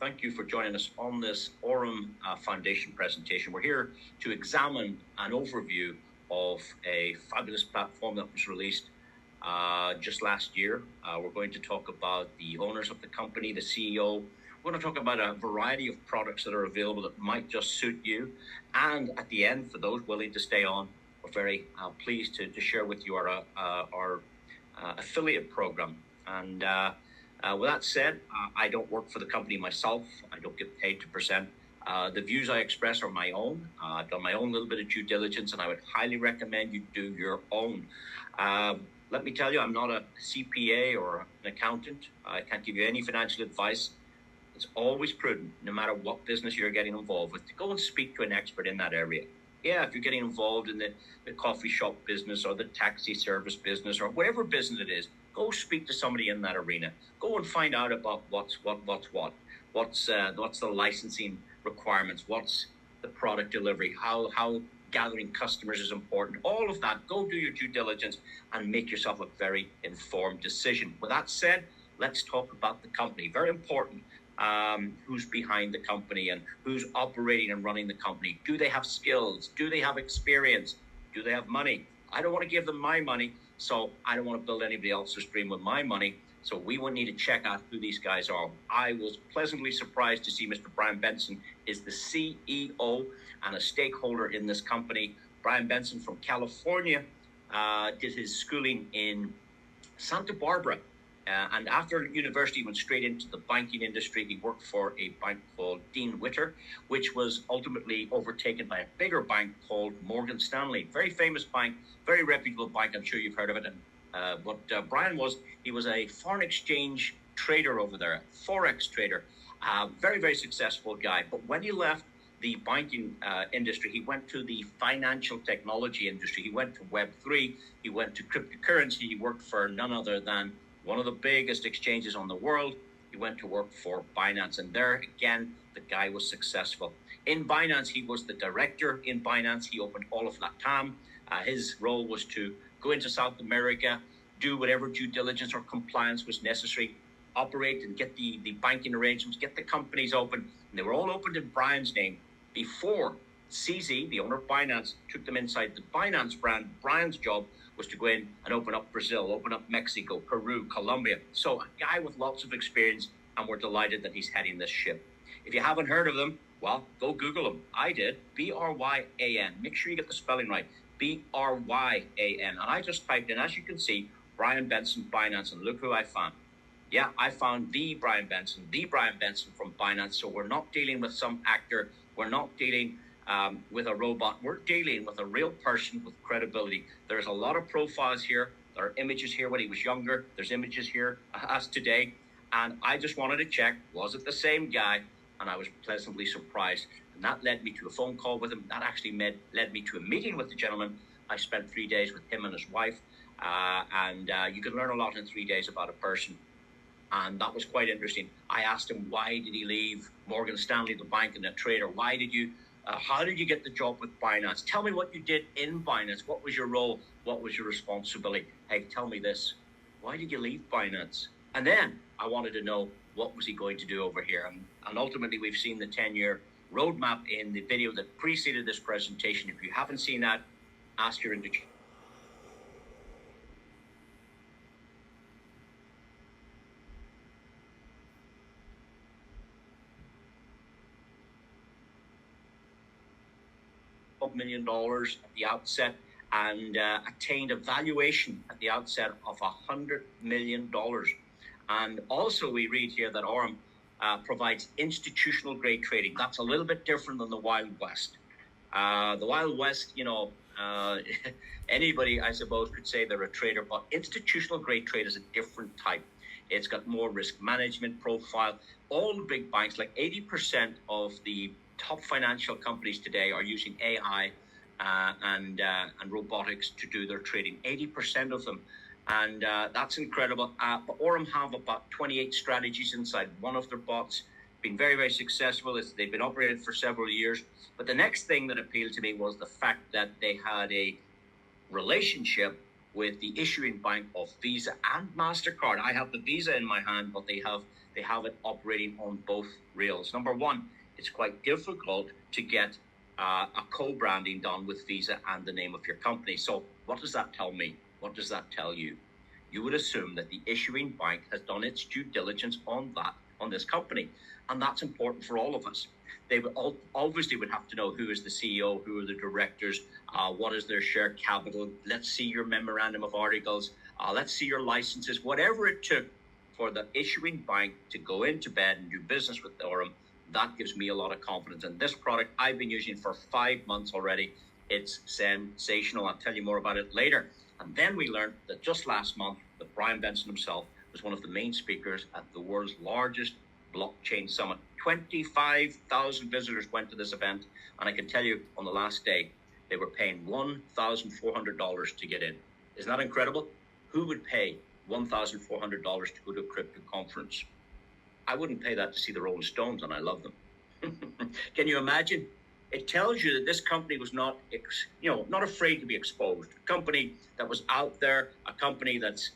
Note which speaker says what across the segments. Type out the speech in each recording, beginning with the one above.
Speaker 1: Thank you for joining us on this AURUM Foundation presentation. We're here to examine an overview of a fabulous platform that was released just last year. We're going to talk about the owners of the company, the CEO. We're going to talk about a variety of products that are available that might just suit you. And at the end, for those willing to stay on, we're very pleased to share with you our affiliate program. And with that said, I don't work for the company myself. I don't get paid to present. The views I express are my own. I've done my own little bit of due diligence, and I would highly recommend you do your own. Let me tell you, I'm not a CPA or an accountant. I can't give you any financial advice. It's always prudent, no matter what business you're getting involved with, to go and speak to an expert in that area. Yeah, if you're getting involved in the coffee shop business or the taxi service business or whatever business it is, go speak to somebody in that arena. Go and find out about what's the licensing requirements, what's the product delivery, how gathering customers is important, all of that. Go do your due diligence and make yourself a very informed decision. With that said, let's talk about the company. Very important. Who's behind the company and who's operating and running the company. Do they have skills? Do they have experience? Do they have money? I don't want to give them my money, so I don't want to build anybody else's dream with my money. So we will need to check out who these guys are. I was pleasantly surprised to see Mr. Bryan Benson is the CEO and a stakeholder in this company. Bryan Benson from California did his schooling in Santa Barbara. And after university, went straight into the banking industry. He worked for a bank called Dean Witter, which was ultimately overtaken by a bigger bank called Morgan Stanley. Very famous bank, very reputable bank. I'm sure you've heard of it. And what Bryan was, he was a foreign exchange trader over there, forex trader. Very, very successful guy. But when he left the banking industry, he went to the financial technology industry. He went to Web3. He went to cryptocurrency. He worked for none other than one of the biggest exchanges on the world. He went to work for Binance, and there again, the guy was successful. In Binance, he was the director in Binance. He opened all of LATAM. His role was to go into South America, do whatever due diligence or compliance was necessary, operate and get the banking arrangements, get the companies open. And they were all opened in Brian's name before CZ, the owner of Binance, took them inside the Binance brand. Brian's job was to go in and open up Brazil, open up Mexico, Peru, Colombia. So a guy with lots of experience, and we're delighted that he's heading this ship. If you haven't heard of them, well, go Google them. I did. B-R-Y-A-N. Make sure you get the spelling right. B-R-Y-A-N. And I just typed in, as you can see, Bryan Benson, Binance, and look who I found. Yeah, I found the Bryan Benson from Binance. So we're not dealing with some actor. We're not dealing with a robot. We're dealing with a real person with credibility. There's a lot of profiles here. There are images here when he was younger. There's images here as today. And I just wanted to check, was it the same guy? And I was pleasantly surprised. And that led me to a phone call with him. That actually led me to a meeting with the gentleman. I spent 3 days with him and his wife. And you can learn a lot in 3 days about a person. And that was quite interesting. I asked him, why did he leave Morgan Stanley, the bank, and the trader? Why did you... how did you get the job with Binance? Tell me what you did in Binance. What was your role? What was your responsibility? Hey, tell me this. Why did you leave Binance? And then I wanted to know, what was he going to do over here? And ultimately, we've seen the 10-year roadmap in the video that preceded this presentation. If you haven't seen that, ask your individual. $12 million at the outset, and attained a valuation at the outset of $100 million. And also we read here that AURUM provides institutional grade trading. That's a little bit different than the Wild West. The Wild West, anybody, I suppose, could say they're a trader, but institutional grade trade is a different type. It's got more risk management profile. All the big banks, like 80% of the top financial companies today, are using AI and robotics to do their trading. 80% of them. And that's incredible. But AURUM have about 28 strategies inside one of their bots. Been very, very successful. They've been operating for several years. But the next thing that appealed to me was the fact that they had a relationship with the issuing bank of Visa and Mastercard. I have the Visa in my hand, but they have they have it operating on both rails. Number one, it's quite difficult to get a co-branding done with Visa and the name of your company. So what does that tell me? What does that tell you? You would assume that the issuing bank has done its due diligence on this company. And that's important for all of us. They would obviously would have to know who is the CEO, who are the directors, what is their share capital. Let's see your memorandum of articles. Let's see your licenses, whatever it took for the issuing bank to go into bed and do business with AURUM. That gives me a lot of confidence. And this product I've been using for 5 months already. It's sensational. I'll tell you more about it later. And then we learned that just last month, that Bryan Benson himself was one of the main speakers at the world's largest blockchain summit. 25,000 visitors went to this event. And I can tell you on the last day, they were paying $1,400 to get in. Isn't that incredible? Who would pay $1,400 to go to a crypto conference? I wouldn't pay that to see the Rolling Stones, and I love them. Can you imagine? It tells you that this company was not afraid to be exposed. A company that was out there, a company that's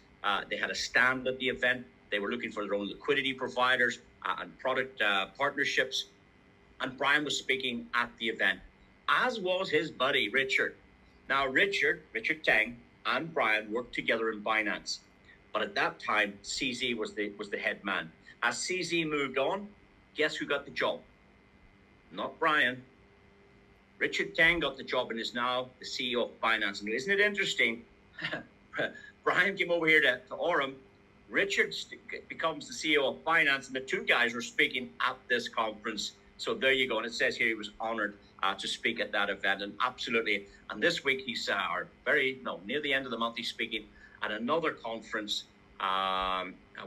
Speaker 1: they had a stand at the event. They were looking for their own liquidity providers and product partnerships. And Bryan was speaking at the event, as was his buddy Richard. Now, Richard Tang and Bryan worked together in Binance, but at that time, CZ was the head man. As CZ moved on, guess who got the job? Not Bryan. Richard Tang got the job and is now the CEO of Binance. And isn't it interesting? Bryan came over here to AURUM. Richard becomes the CEO of Binance, and the two guys were speaking at this conference. So there you go. And it says here he was honored to speak at that event. And absolutely. And this week he's near the end of the month, he's speaking at another conference.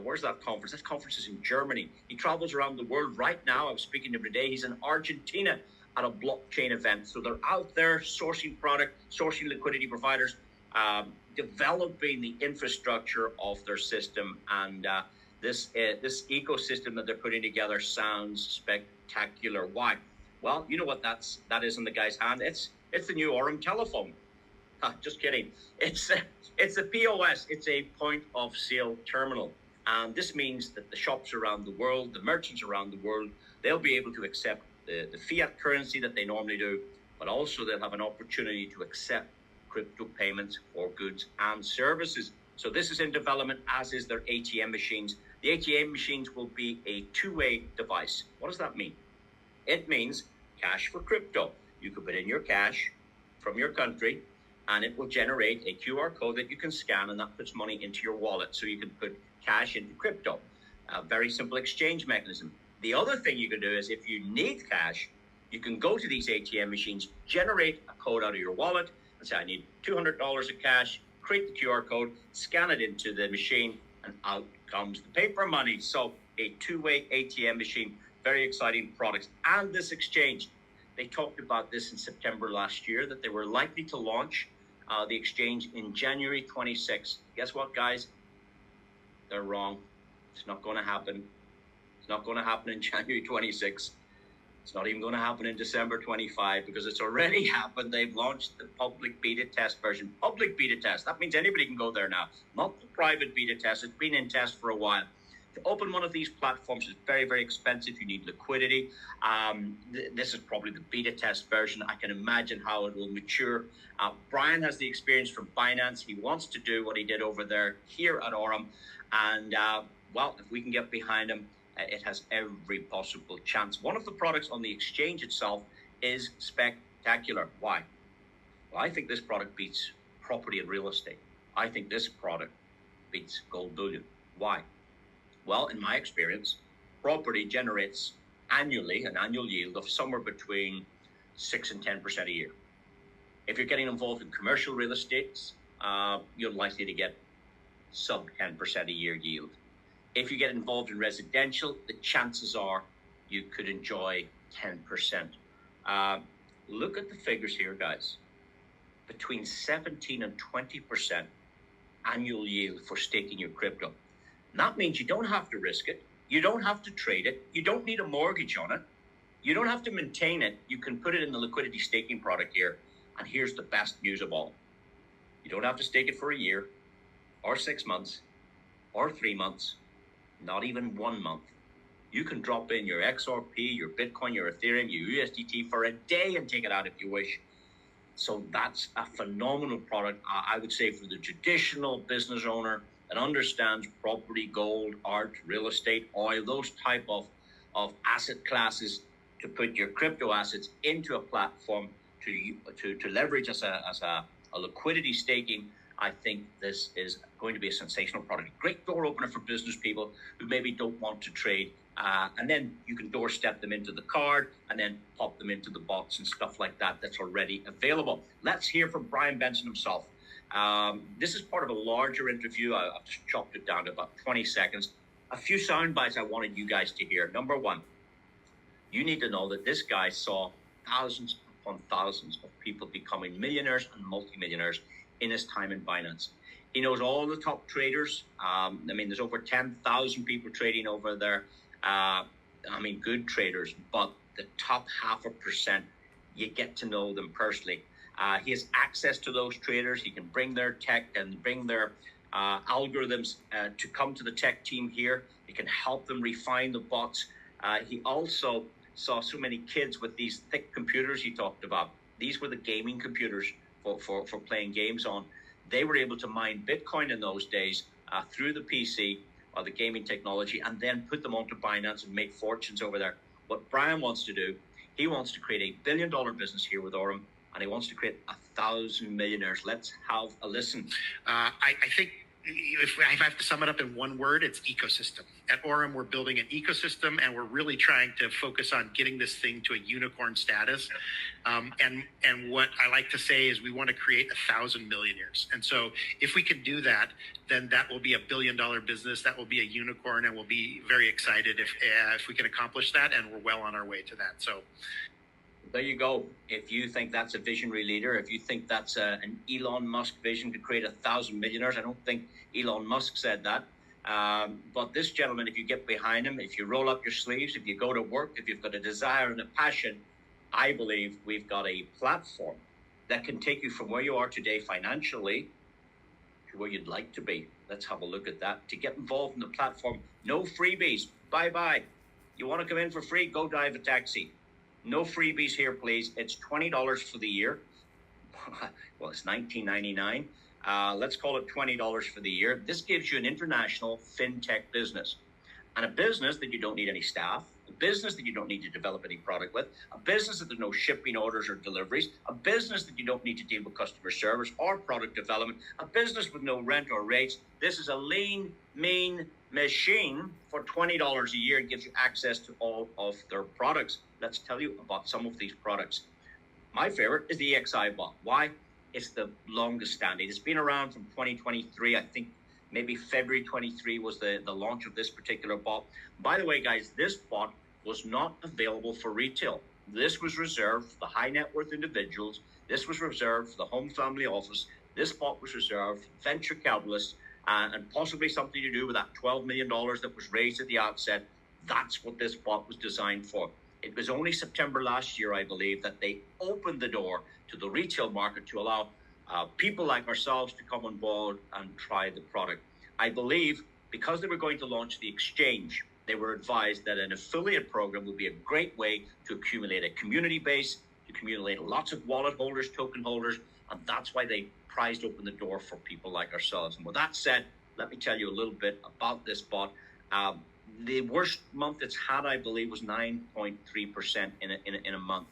Speaker 1: Where's that conference? That conference is in Germany. He travels around the world right now. I was speaking every day. He's in Argentina at a blockchain event. So they're out there sourcing product, sourcing liquidity providers, developing the infrastructure of their system. And this ecosystem that they're putting together sounds spectacular. Why? Well, you know what that is in the guy's hand. It's the new AURUM telephone. Just kidding. It's a POS. It's a point of sale terminal. And this means that the shops around the world, the merchants around the world, they'll be able to accept the fiat currency that they normally do, but also they'll have an opportunity to accept crypto payments for goods and services. So this is in development, as is their ATM machines. The ATM machines will be a two-way device. What does that mean? It means cash for crypto. You could put in your cash from your country, and it will generate a QR code that you can scan, and that puts money into your wallet. So you can put cash into crypto. A very simple exchange mechanism. The other thing you can do is, if you need cash, you can go to these ATM machines, generate a code out of your wallet, and say, I need $200 of cash, create the QR code, scan it into the machine, and out comes the paper money. So a two-way ATM machine, very exciting products. And this exchange, they talked about this in September last year, that they were likely to launch the exchange in January 26th. Guess what, guys? They're wrong. It's not going to happen. It's not going to happen in January 26th. It's not even going to happen in December 25, because it's already happened. They've launched the public beta test version. Public beta test. That means anybody can go there now. Not the private beta test. It's been in test for a while. To open one of these platforms is very, very expensive. You need liquidity. This is probably the beta test version. I can imagine how it will mature. Bryan has the experience from Binance. He wants to do what he did over there here at AURUM. And, if we can get behind him, it has every possible chance. One of the products on the exchange itself is spectacular. Why? Well, I think this product beats property and real estate. I think this product beats gold bullion. Why? Well, in my experience, property generates annually an annual yield of somewhere between 6 and 10% a year. If you're getting involved in commercial real estate, you're likely to get sub 10% a year yield. If you get involved in residential, the chances are you could enjoy 10%. Look at the figures here, guys. Between 17 and 20% annual yield for staking your crypto. And that means you don't have to risk it. You don't have to trade it. You don't need a mortgage on it. You don't have to maintain it. You can put it in the liquidity staking product here. And here's the best news of all. You don't have to stake it for a year or 6 months or 3 months, not even 1 month. You can drop in your XRP, your Bitcoin, your Ethereum, your USDT for a day and take it out if you wish. So that's a phenomenal product, I would say, for the traditional business owner that understands property, gold, art, real estate, oil, those type of asset classes, to put your crypto assets into a platform to leverage as a liquidity staking. I think this is going to be a sensational product. Great door opener for business people who maybe don't want to trade. And then you can doorstep them into the card and then pop them into the bots and stuff like that that's already available. Let's hear from Bryan Benson himself. This is part of a larger interview. I've just chopped it down to about 20 seconds. A few sound bites I wanted you guys to hear. Number one, you need to know that this guy saw thousands upon thousands of people becoming millionaires and multimillionaires in his time in Binance. He knows all the top traders. There's over 10,000 people trading over there. Good traders, but the top 0.5%, you get to know them personally. He has access to those traders. He can bring their tech and bring their algorithms to come to the tech team here. He can help them refine the bots. He also saw so many kids with these thick computers he talked about. These were the gaming computers for playing games on. They were able to mine Bitcoin in those days through the PC or the gaming technology, and then put them onto Binance and make fortunes over there. What Bryan wants to do, he wants to create $1 billion business here with AURUM, and he wants to create 1,000 millionaires. Let's have a listen.
Speaker 2: I think if I have to sum it up in one word, it's ecosystem. At AURUM, we're building an ecosystem, and we're really trying to focus on getting this thing to a unicorn status. And what I like to say is we want to create 1,000 millionaires. And so if we can do that, then that will be $1 billion business. That will be a unicorn, and we'll be very excited if we can accomplish that, and we're well on our way to that. So
Speaker 1: there you go. If you think that's a visionary leader, if you think that's an Elon Musk vision to create 1,000 millionaires, I don't think Elon Musk said that. But this gentleman, if you get behind him, if you roll up your sleeves, if you go to work, if you've got a desire and a passion, I believe we've got a platform that can take you from where you are today financially to where you'd like to be. Let's have a look at that. To get involved in the platform, no freebies. Bye-bye. You want to come in for free? Go drive a taxi. No freebies here, please. It's $20 for the year. Well, it's $19.99. Let's call it $20 for the year. This gives you an international fintech business, and a business that you don't need any staff, a business that you don't need to develop any product with, a business that there's no shipping orders or deliveries, a business that you don't need to deal with customer service or product development, a business with no rent or rates. This is a lean, mean machine for $20 a year. It gives you access to all of their products. Let's tell you about some of these products. My favorite is the EXI bot. Why? It's the longest standing. It's been around from 2023. I think maybe February 23 was the launch of this particular bot. By the way, guys, this bot was not available for retail. This was reserved for the high net worth individuals. This was reserved for the home family office. This bot was reserved for venture capitalists and possibly something to do with that $12 million that was raised at the outset. That's what this bot was designed for. It was only September last year, I believe, that they opened the door to the retail market to allow people like ourselves to come on board and try the product. I believe because they were going to launch the exchange, they were advised that an affiliate program would be a great way to accumulate a community base, to accumulate lots of wallet holders, token holders, and that's why they prized open the door for people like ourselves. And with that said, let me tell you a little bit about this bot. The worst month it's had, I believe, was 9.3% in a month.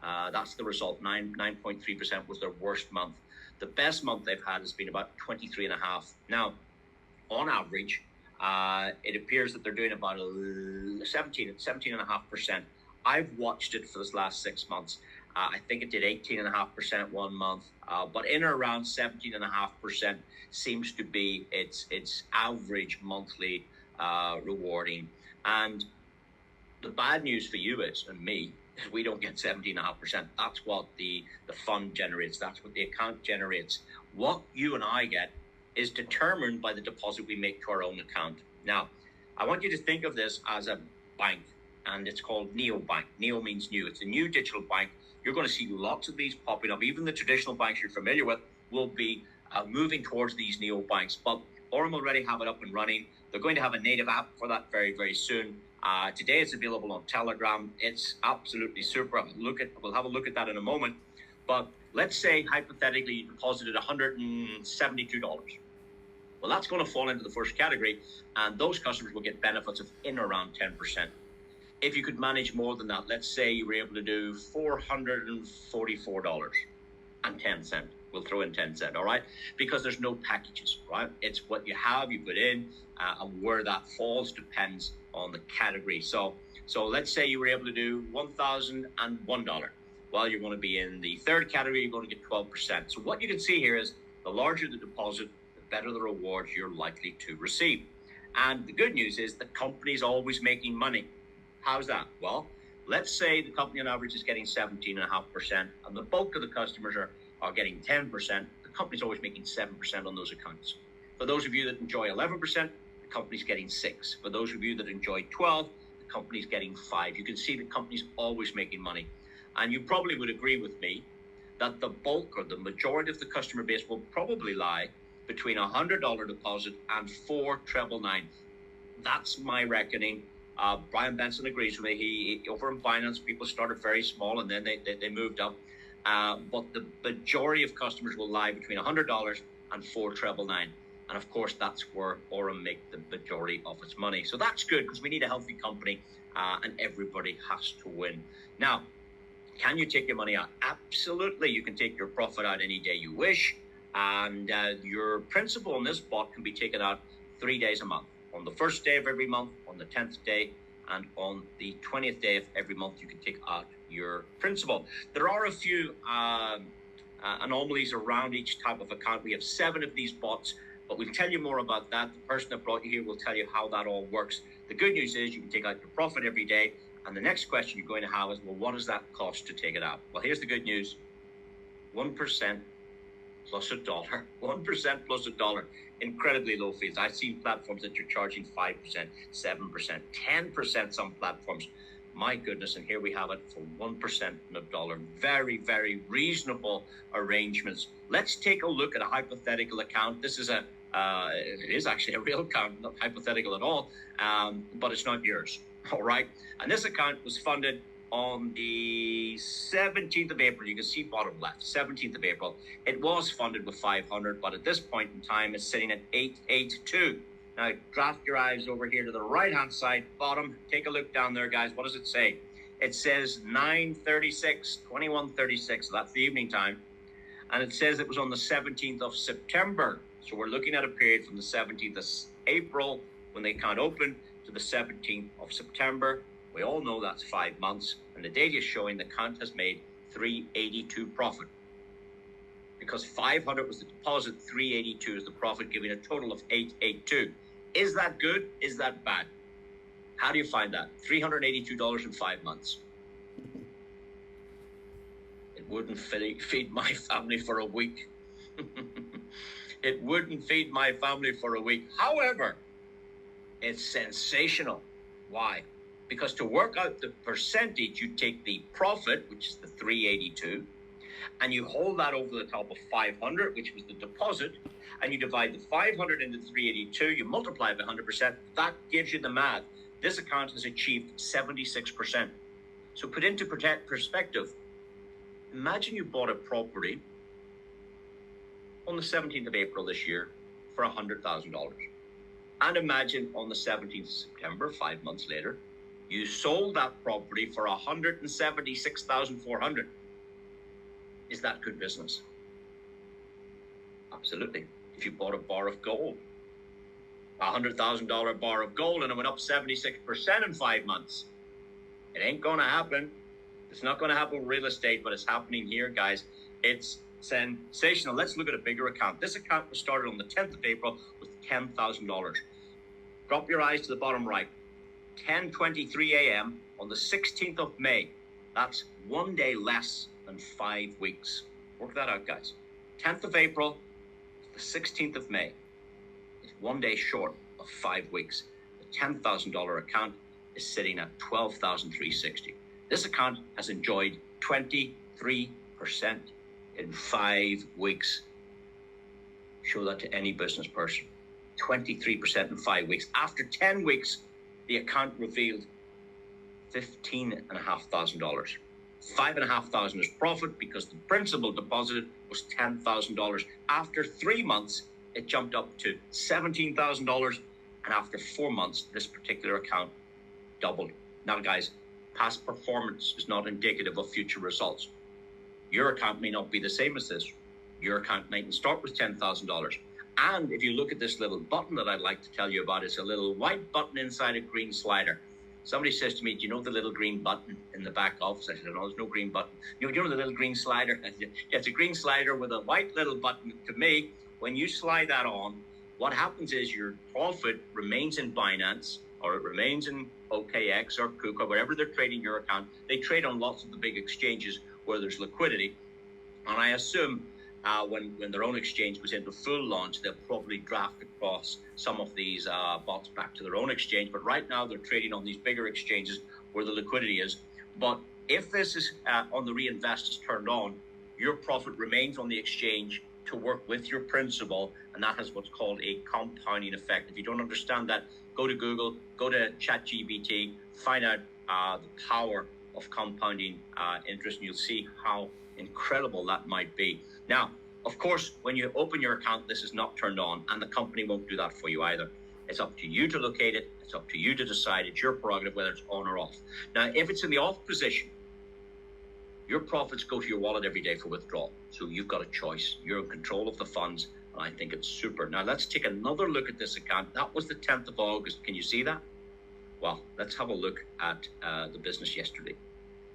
Speaker 1: That's the result. 9.3% was their worst month. The best month they've had has been about 23.5. Now, on average, it appears that they're doing about 17.5%. I've watched it for this last 6 months. I think it did 18.5% one month, but in or around 17.5% seems to be its average monthly rewarding. And the bad news for you is, and me, is we don't get 17.5%. That's what the fund generates. That's what the account generates. What you and I get is determined by the deposit we make to our own account. Now, I want you to think of this as a bank, and it's called NeoBank. Neo means new. It's a new digital bank. You're going to see lots of these popping up. Even the traditional banks you're familiar with will be moving towards these neobanks. But AURUM already have it up and running. They're going to have a native app for that very, very soon. Today it's available on Telegram. It's absolutely super. We'll have a look at that in a moment. But let's say hypothetically you deposited $172. Well, that's going to fall into the first category, and those customers will get benefits of in around 10%. If you could manage more than that, let's say you were able to do $444.10. We'll throw in 10 cents, all right? Because there's no packages, right? It's what you have, you put in, and where that falls depends on the category. So let's say you were able to do $1,001. Well, you're going to be in the third category, you're going to get 12%. So what you can see here is the larger the deposit, the better the rewards you're likely to receive. And the good news is the company's always making money. How's that? Well, let's say the company on average is getting 17.5%, and the bulk of the customers are getting 10%. The company's always making 7% on those accounts. For those of you that enjoy 11%, the company's getting 6%. For those of you that enjoy 12%, the company's getting 5%. You can see the company's always making money. And you probably would agree with me that the bulk or the majority of the customer base will probably lie between a $100 deposit and $4,999. That's my reckoning. Bryan Benson agrees with me. He over in Binance, people started very small and then they moved up. But the majority of customers will lie between $100 and $4,999. And of course, that's where AURUM make the majority of its money. So that's good because we need a healthy company and everybody has to win. Now, can you take your money out? Absolutely. You can take your profit out any day you wish. And your principal on this bot can be taken out 3 days a month. On the first day of every month, on the 10th day, and on the 20th day of every month, you can take out your principal. There are a few anomalies around each type of account. We have 7 of these bots, but we'll tell you more about that. The person that brought you here will tell you how that all works. The good news is you can take out your profit every day. And the next question you're going to have is, well, what does that cost to take it out? Well, here's the good news. 1% plus $1. 1% plus $1. Incredibly low fees. I've seen platforms that you're charging 5%, 7%, 10% some platforms. My goodness, and here we have it for 1% and $1. Very, very reasonable arrangements. Let's take a look at a hypothetical account. This is it is actually a real account, not hypothetical at all, but it's not yours. All right. And this account was funded on the 17th of April. You can see bottom left, 17th of April. It was funded with 500, but at this point in time, it's sitting at 882. Now, draft your eyes over here to the right-hand side, bottom. Take a look down there, guys. What does it say? It says 9:36, 21:36. So that's the evening time. And it says it was on the 17th of September. So we're looking at a period from the 17th of April when the account opened to the 17th of September. We all know that's 5 months, and the data is showing the account has made 382 profit. Because 500 was the deposit, 382 is the profit, giving a total of 882. Is that good? Is that bad? How do you find that? $382 in 5 months. It wouldn't feed my family for a week. It wouldn't feed my family for a week. However, it's sensational. Why? Because to work out the percentage, you take the profit, which is the 382, and you hold that over the top of 500, which was the deposit, and you divide the 500 into 382, you multiply by 100%, that gives you the math. This account has achieved 76%. So put into perspective, imagine you bought a property on the 17th of April this year for $100,000. And imagine on the 17th of September, 5 months later, you sold that property for $176,400. Is that good business? Absolutely. If you bought a bar of gold, $100,000 bar of gold, and it went up 76% in 5 months, it ain't going to happen. It's not going to happen with real estate, but it's happening here, guys. It's sensational. Let's look at a bigger account. This account was started on the 10th of April with $10,000. Drop your eyes to the bottom right. 10:23 a.m. on the 16th of May. That's 1 day less than 5 weeks. Work that out, guys. 10th of April, the 16th of May. It's 1 day short of 5 weeks. The $10,000 account is sitting at $12,360. This account has enjoyed 23% in 5 weeks. Show that to any business person. 23% in 5 weeks. After 10 weeks, the account revealed $15,500. $5,500 is profit because the principal deposited was $10,000. After 3 months, it jumped up to $17,000, and after 4 months, this particular account doubled. Now, guys, past performance is not indicative of future results. Your account may not be the same as this. Your account mightn't start with $10,000. And if you look at this little button that I'd like to tell you about, it's a little white button inside a green slider. Somebody says to me, do you know the little green button in the back office? I said, no, there's no green button. You know the little green slider? I said, yeah, it's a green slider with a white little button. To me, when you slide that on, what happens is your profit remains in Binance, or it remains in OKX or KUKA, wherever they're trading your account. They trade on lots of the big exchanges where there's liquidity. And I assume when their own exchange goes into full launch, they'll probably draft across some of these bots back to their own exchange. But right now, they're trading on these bigger exchanges where the liquidity is. But if this is on the reinvest is turned on, your profit remains on the exchange to work with your principal, and that has what's called a compounding effect. If you don't understand that, go to Google, go to ChatGPT, find out the power of compounding interest, and you'll see how incredible that might be. Now, of course, when you open your account, this is not turned on, and the company won't do that for you either. It's up to you to locate it. It's up to you to decide. It's your prerogative whether it's on or off. Now, if it's in the off position, your profits go to your wallet every day for withdrawal. So you've got a choice. You're in control of the funds, and I think it's super. Now, let's take another look at this account. That was the 10th of August. Can you see that? Well, let's have a look at the business yesterday.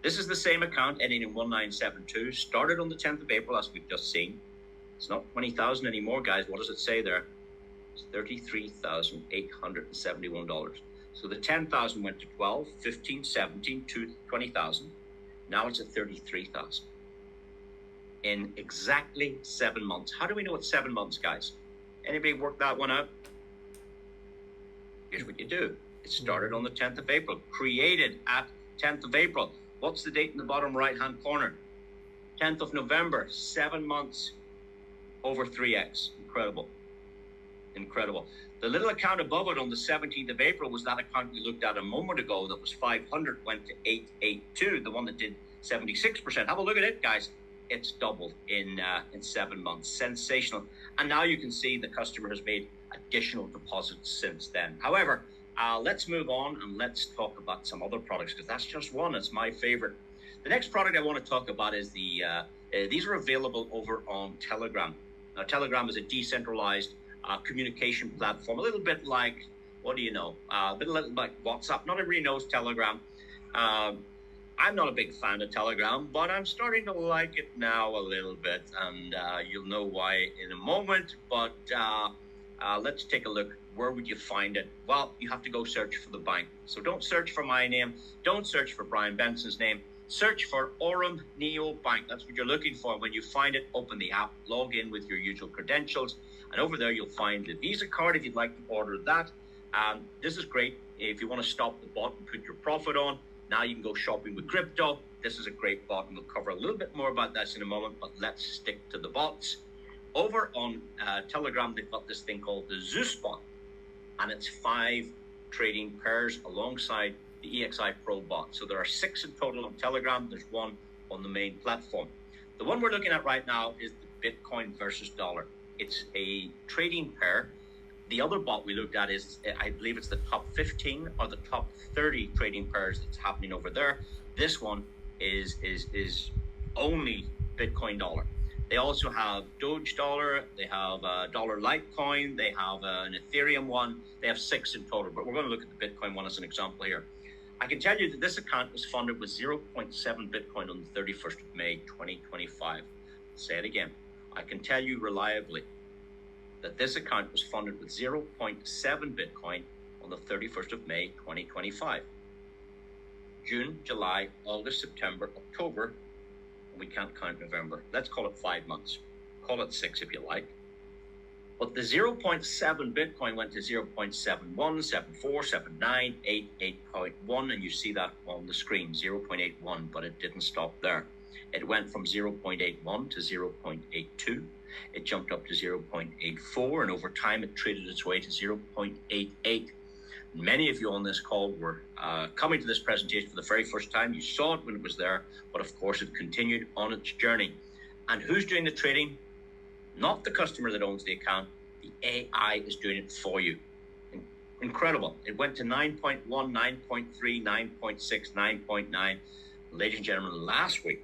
Speaker 1: This is the same account ending in 1972, started on the 10th of April, as we've just seen. It's not 20,000 anymore, guys. What does it say there? It's $33,871. So the 10,000 went to 12, 15, 17, to 20,000. Now it's at 33,000 in exactly 7 months. How do we know it's 7 months, guys? Anybody work that one out? Here's what you do. It started on the 10th of April, created at 10th of April. What's the date in the bottom right-hand corner? 10th of November, 7 months, over 3x. Incredible. Incredible. The little account above it on the 17th of April was that account we looked at a moment ago that was 500, went to 882, the one that did 76%. Have a look at it, guys. It's doubled in 7 months. Sensational. And now you can see the customer has made additional deposits since then. However, let's move on and let's talk about some other products, because that's just one. It's my favorite. The next product I want to talk about is these are available over on Telegram. Now, Telegram is a decentralized communication platform, a little bit like, what do you know, a little like WhatsApp. Not everybody knows Telegram. I'm not a big fan of Telegram, but I'm starting to like it now a little bit, and you'll know why in a moment. But let's take a look. Where would you find it? Well, you have to go search for the bank. So don't search for my name. Don't search for Bryan Benson's name. Search for AURUM NeoBank. That's what you're looking for. When you find it, open the app, log in with your usual credentials, and over there you'll find the Visa card if you'd like to order that. This is great if you want to stop the bot and put your profit on. Now you can go shopping with crypto. This is a great bot, and we'll cover a little bit more about this in a moment, but let's stick to the bots. Over on Telegram, they've got this thing called the Zeus bot, and it's 5 trading pairs alongside the EXI Pro bot. So there are 6 in total on Telegram. There's 1 on the main platform. The one we're looking at right now is the Bitcoin versus dollar. It's a trading pair. The other bot we looked at is, I believe it's the top 15 or the top 30 trading pairs that's happening over there. This one is only Bitcoin dollar. They also have Doge dollar, they have dollar Litecoin, they have an Ethereum one. They have 6 in total, but we're going to look at the Bitcoin one as an example here. I can tell you that this account was funded with 0.7 Bitcoin on the 31st of May, 2025. I'll say it again. I can tell you reliably that this account was funded with 0.7 Bitcoin on the 31st of May, 2025. June, July, August, September, October, and we can't count November. Let's call it 5 months. Call it 6 if you like. But the 0.7 Bitcoin went to 0.71, 74, 79, 8.1, and you see that on the screen, 0.81, but it didn't stop there. It went from 0.81 to 0.82. It jumped up to 0.84, and over time it traded its way to 0.88. Many of you on this call were coming to this presentation for the very first time. You saw it when it was there, but of course it continued on its journey. And who's doing the trading? Not the customer that owns the account. The AI is doing it for you. Incredible. It went to 9.1, 9.3, 9.6, 9.9. Ladies and gentlemen, last week,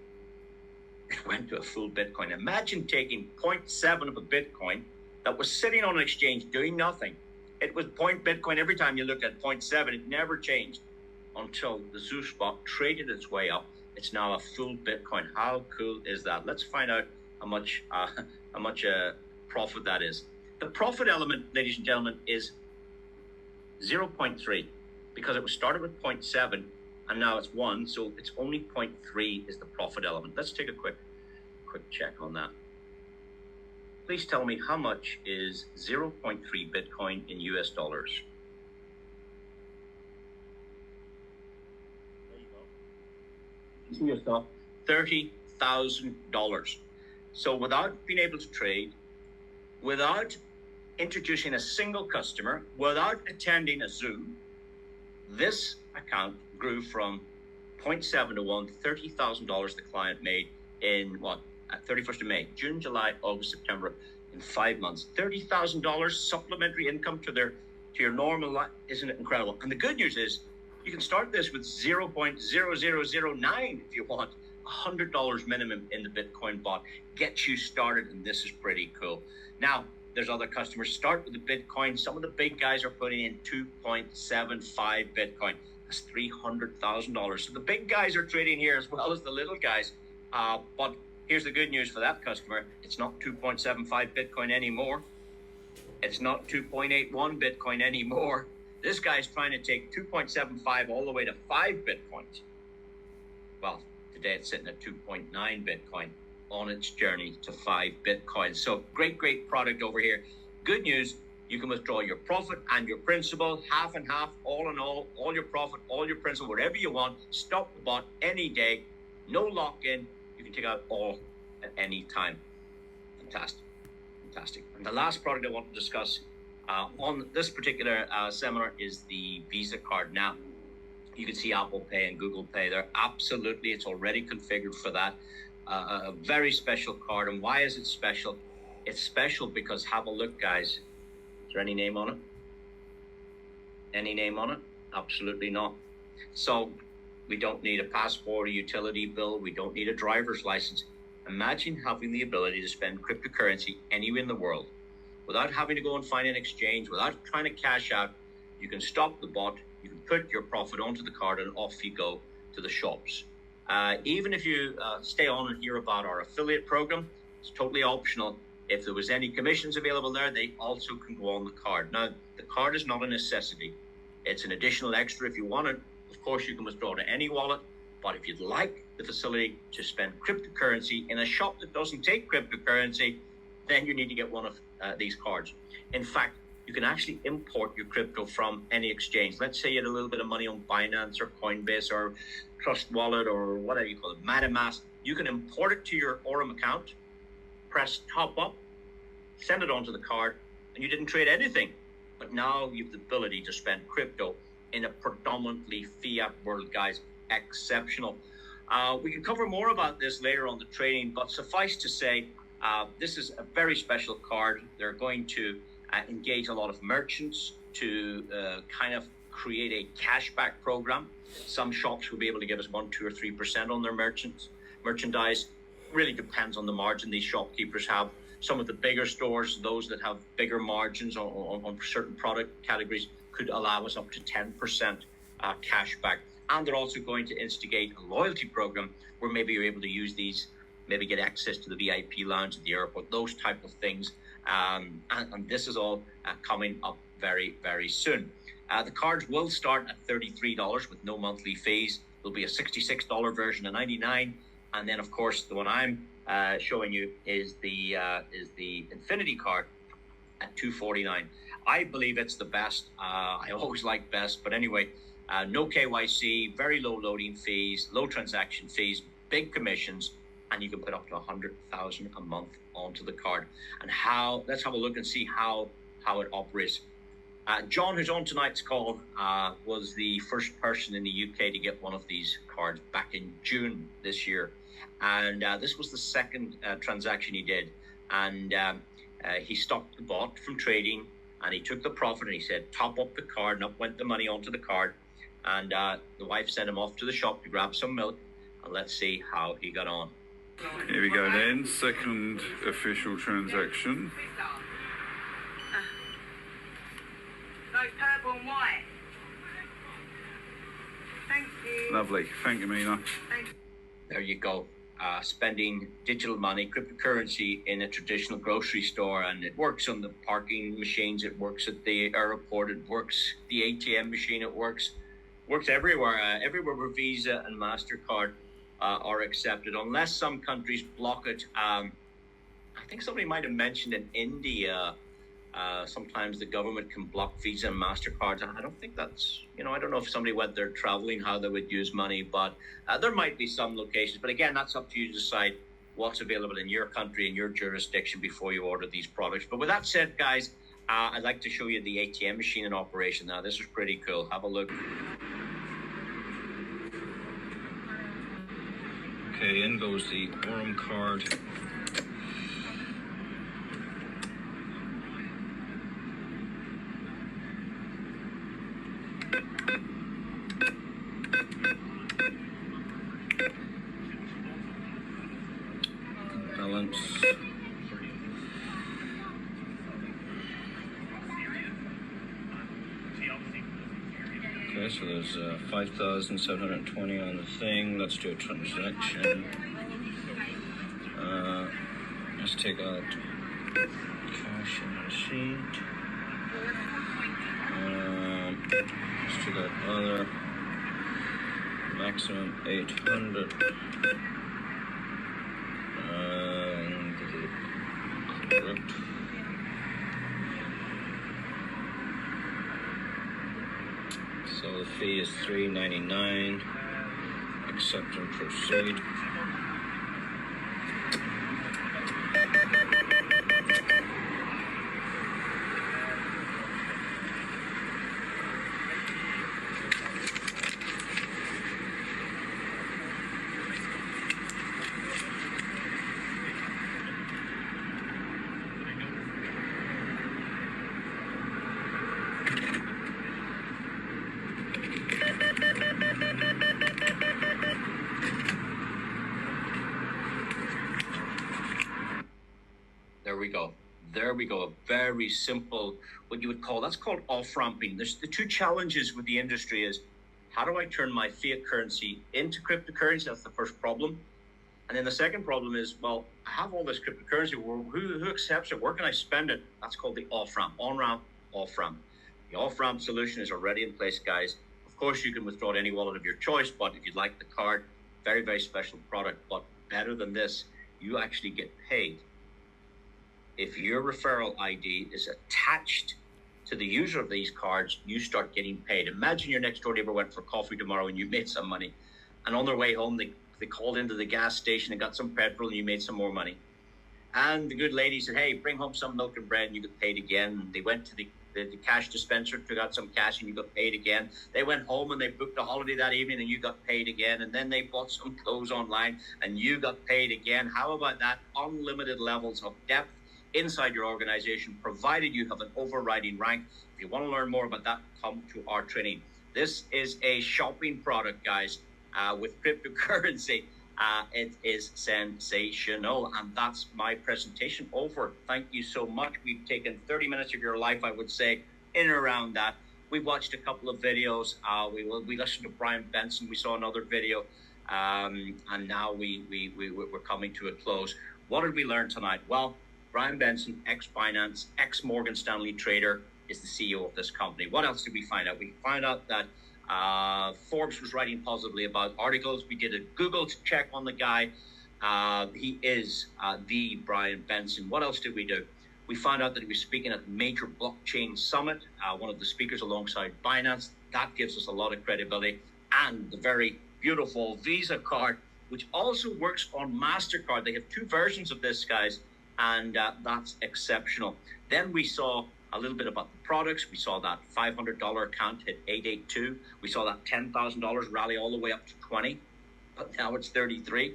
Speaker 1: it went to a full Bitcoin. Imagine taking 0.7 of a Bitcoin that was sitting on an exchange doing nothing. It was point Bitcoin every time you looked at 0.7. It never changed until the Zeus bot traded its way up. It's now a full Bitcoin. How cool is that? Let's find out how much profit that is. The profit element, ladies and gentlemen, is 0.3 because it was started with 0.7 and now it's 1, so it's only 0.3 is the profit element. Let's take a quick check on that. Please tell me how much is 0.3 Bitcoin in US dollars. There you go. You see yourself, $30,000. So without being able to trade, without introducing a single customer, without attending a Zoom, this account grew from 0.7 to 1, $30,000 the client made in what? At 31st of May, June, July, August, September, in 5 months. $30,000 supplementary income to your normal life. Isn't it incredible? And the good news is you can start this with 0.0009 if you want. $100 minimum in the Bitcoin bot gets you started, and this is pretty cool. Now, there's other customers. Start with the Bitcoin. Some of the big guys are putting in 2.75 Bitcoin. That's $300,000. So the big guys are trading here as well as the little guys. But here's the good news for that customer. It's not 2.75 Bitcoin anymore. It's not 2.81 Bitcoin anymore. This guy's trying to take 2.75 all the way to 5 Bitcoins. Well, today it's sitting at 2.9 Bitcoin on its journey to 5 Bitcoin. So great product over here. Good news, you can withdraw your profit and your principal, half and half, all in all your profit, all your principal, whatever you want. Stop the bot any day, no lock-in. You can take out all at any time. Fantastic. And the last product I want to discuss on this particular seminar is the Visa card. Now, you can see Apple Pay and Google Pay there. Absolutely, it's already configured for that. A very special card. And why is it special? It's special because, have a look, guys. Is there any name on it? Any name on it? Absolutely not. So we don't need a passport, a utility bill. We don't need a driver's license. Imagine having the ability to spend cryptocurrency anywhere in the world without having to go and find an exchange, without trying to cash out. You can stop the bot. You can put your profit onto the card and off you go to the shops. Even if you stay on and hear about our affiliate program, it's totally optional. If there was any commissions available there, they also can go on the card. Now, the card is not a necessity. It's an additional extra if you want it. Of course, you can withdraw to any wallet. But if you'd like the facility to spend cryptocurrency in a shop that doesn't take cryptocurrency, then you need to get one of these cards. In fact, you can actually import your crypto from any exchange. Let's say you had a little bit of money on Binance or Coinbase or Trust Wallet or whatever you call it, MetaMask. You can import it to your AURUM account, press top up, send it onto the card, and you didn't trade anything. But now you have the ability to spend crypto in a predominantly fiat world, guys. Exceptional. We can cover more about this later on the trading, but suffice to say, this is a very special card. They're going to engage a lot of merchants to kind of create a cashback program. Some shops will be able to give us 1%, 2%, or 3% on their merchandise. Really depends on the margin these shopkeepers have. Some of the bigger stores, those that have bigger margins on certain product categories, could allow us up to 10% cashback. And they're also going to instigate a loyalty program where maybe you're able to use these, maybe get access to the VIP lounge at the airport, those type of things. And this is all coming up very, very soon. The cards will start at $33 with no monthly fees. There'll be a $66 version of $99. And then, of course, the one I'm showing you is the Infinity card at $249. I believe it's the best. I always like best. But anyway, no KYC, very low loading fees, low transaction fees, big commissions, and you can put up to $100,000 a month onto the card. And let's have a look and see how it operates. John, who's on tonight's call, was the first person in the UK to get one of these cards back in June this year. And this was the second transaction he did. And he stopped the bot from trading, and he took the profit and he said, top up the card, and up went the money onto the card. And the wife sent him off to the shop to grab some milk, and let's see how he got on.
Speaker 3: Here we go then, second official transaction.
Speaker 4: No, purple and white. Thank you.
Speaker 3: Lovely, thank you, Mina.
Speaker 1: There you go. Spending digital money, cryptocurrency in a traditional grocery store, and it works on the parking machines, it works at the airport, it works the ATM machine, it works everywhere. Everywhere where Visa and Mastercard are accepted, unless some countries block it. I think somebody might have mentioned in India, sometimes the government can block Visa and Mastercard. I don't think that's, I don't know if somebody went there traveling, how they would use money, but there might be some locations. But again, that's up to you to decide what's available in your country, in your jurisdiction before you order these products. But with that said, guys, I'd like to show you the ATM machine in operation now. This is pretty cool. Have a look. Okay, in goes the AURUM card. Balance. Okay, so there's 5,720 on the thing. Let's do a transaction. Let's take out cash and receipt. Let's take out other. Maximum 800. Correct. So the fee is $3.99. Accept and proceed. There we go. A very simple, what you would call, that's called off-ramping. There's the two challenges with the industry is, how do I turn my fiat currency into cryptocurrency? That's the first problem. And then the second problem is, well, I have all this cryptocurrency. Who accepts it? Where can I spend it? That's called the off-ramp. On-ramp, off-ramp. The off-ramp solution is already in place, guys. Of course, you can withdraw to any wallet of your choice, but if you'd like the card, very, very special product. But better than this, you actually get paid. If your referral ID is attached to the user of these cards, you start getting paid. Imagine your next door neighbor went for coffee tomorrow and you made some money. And on their way home, they called into the gas station and got some petrol and you made some more money. And the good lady said, hey, bring home some milk and bread and you get paid again. They went to the cash dispenser, took out some cash and you got paid again. They went home and they booked a holiday that evening and you got paid again. And then they bought some clothes online and you got paid again. How about that? Unlimited levels of depth inside your organization, provided you have an overriding rank. If you want to learn more about that, come to our training. This is a shopping product, guys, with cryptocurrency. It is sensational. And that's my presentation over. Thank you so much. We've taken 30 minutes of your life, I would say, in and around that. We watched a couple of videos. We listened to Bryan Benson. We saw another video. And now we're coming to a close. What did we learn tonight? Well, Bryan Benson, ex-Binance, ex-Morgan Stanley trader, is the CEO of this company. What else did we find out? We found out that Forbes was writing positively about articles. We did a Google check on the guy. He is the Bryan Benson. What else did we do? We found out that he was speaking at the major blockchain summit, one of the speakers alongside Binance. That gives us a lot of credibility. And the very beautiful Visa card, which also works on Mastercard. They have two versions of this, guys. And that's exceptional. Then we saw a little bit about the products. We saw that $500 account hit 882. We saw that $10,000 rally all the way up to 20, but now it's 33.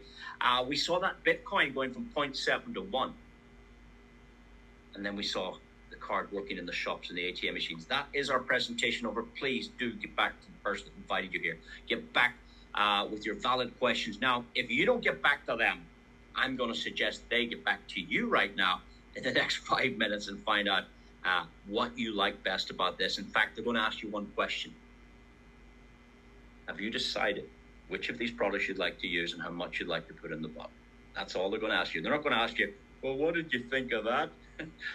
Speaker 1: We saw that Bitcoin going from 0.7 to 1. And then we saw the card working in the shops and the ATM machines. That is our presentation over. Please do get back to the person that invited you here. Get back with your valid questions. Now, if you don't get back to them, I'm going to suggest they get back to you right now in the next 5 minutes and find out what you like best about this. In fact, they're going to ask you one question. Have you decided which of these products you'd like to use and how much you'd like to put in the bot? That's all they're going to ask you. They're not going to ask you, well, what did you think of that?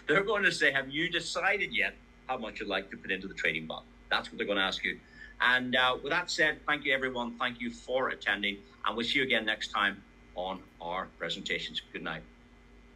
Speaker 1: They're going to say, have you decided yet how much you'd like to put into the trading bot? That's what they're going to ask you. And with that said, thank you, everyone. Thank you for attending. And we'll see you again next time on our presentations. Good night.